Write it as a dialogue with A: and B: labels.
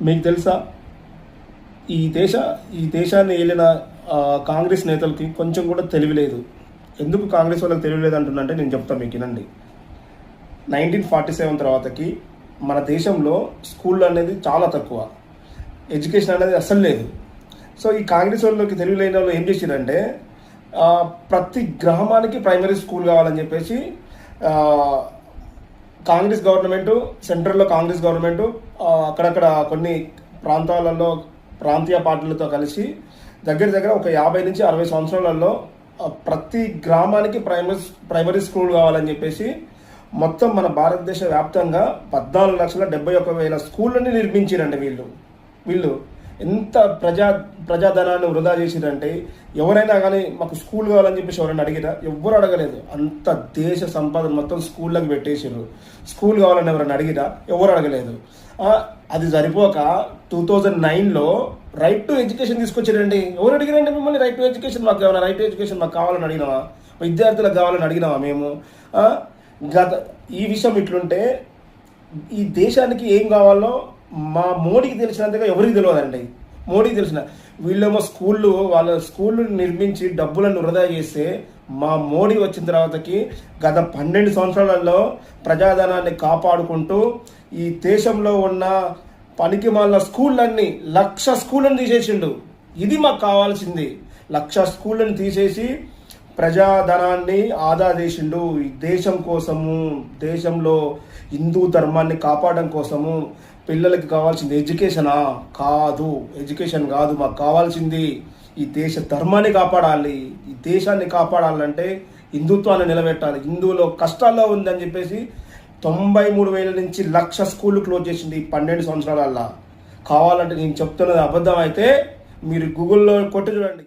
A: మీకు తెలుసా ఈ దేశాన్ని ఏలిన కాంగ్రెస్ నేతలకి కొంచెం కూడా తెలివి లేదు. ఎందుకు కాంగ్రెస్ వాళ్ళకి తెలివి లేదు అంటున్నంటే నేను చెప్తాను మీకు వినండి. 1947 తర్వాతకి మన దేశంలో స్కూల్ అనేది చాలా తక్కువ, ఎడ్యుకేషన్ అనేది అస్సలు లేదు. సో ఈ కాంగ్రెస్ వాళ్ళకి తెలివి లేని వాళ్ళు ఏం చేసిరంటే ప్రతి గ్రామానికి ప్రైమరీ స్కూల్ కావాలని చెప్పేసి కాంగ్రెస్ గవర్నమెంటు, సెంట్రల్లో కాంగ్రెస్ గవర్నమెంటు అక్కడక్కడ కొన్ని ప్రాంతాలలో ప్రాంతీయ పార్టీలతో కలిసి దగ్గర ఒక 50 నుంచి 60 సంవత్సరాలలో ప్రతి గ్రామానికి ప్రైమరీ స్కూల్ కావాలని చెప్పేసి మొత్తం మన భారతదేశ వ్యాప్తంగా 14,71,000 స్కూళ్ళని నిర్మించారండి. వీళ్ళు ఎంత ప్రజాధనాన్ని వృధా చేసిరంటే ఎవరైనా కానీ మాకు స్కూల్ కావాలని చెప్పేసి ఎవరైనా అడిగిరా? ఎవ్వరు అడగలేదు. అంత దేశ సంపద మొత్తం స్కూళ్ళకి పెట్టేసారు. స్కూల్ కావాలని ఎవరైనా అడిగిరా? ఎవరు అడగలేదు. అది సరిపోక 2009లో రైట్ టు ఎడ్యుకేషన్ తీసుకొచ్చారండి. ఎవరు అడిగారంటే మిమ్మల్ని రైట్ టు ఎడ్యుకేషన్ మాకు ఏమైనా రైట్ టు ఎడ్యుకేషన్ మాకు కావాలని అడిగినావా? విద్యార్థులకు కావాలని అడిగినావా మేము? ఈ విషయం ఇట్లుంటే ఈ దేశానికి ఏం కావాలో మా మోడీకి తెలిసినంతగా ఎవరికి తెలియదండి. మోడీకి తెలిసిన వీళ్ళేమో వాళ్ళ స్కూళ్ళు నిర్మించి డబ్బులను వృధా చేస్తే మా మోడీ వచ్చిన తర్వాతకి గత 12 సంవత్సరాలలో ప్రజాధనాన్ని కాపాడుకుంటూ ఈ దేశంలో ఉన్న పనికిమాలిన స్కూళ్ళన్నీ 1,00,000 స్కూళ్ళని తీసేసిండు. ఇది మాకు కావాల్సింది. 1,00,000 స్కూళ్ళని తీసేసి ప్రజాధనాన్ని ఆదా చేసిండు. ఈ దేశం కోసము, దేశంలో హిందూ ధర్మాన్ని కాపాడడం కోసము. పిల్లలకి కావాల్సింది ఎడ్యుకేషనా? కాదు, ఎడ్యుకేషన్ కాదు. మాకు కావాల్సింది ఈ దేశ ధర్మాన్ని కాపాడాలి. ఈ దేశాన్ని కాపాడాలంటే హిందుత్వాన్ని నిలబెట్టాలి. హిందువులో కష్టాల్లో ఉందని చెప్పేసి 93,000 నుంచి 1,00,000 స్కూళ్ళు క్లోజ్ చేసింది ఈ 12 సంవత్సరాలల్లా. కావాలంటే నేను చెప్తున్నది అబద్ధం అయితే మీరు గూగుల్లో కొట్టి చూడండి.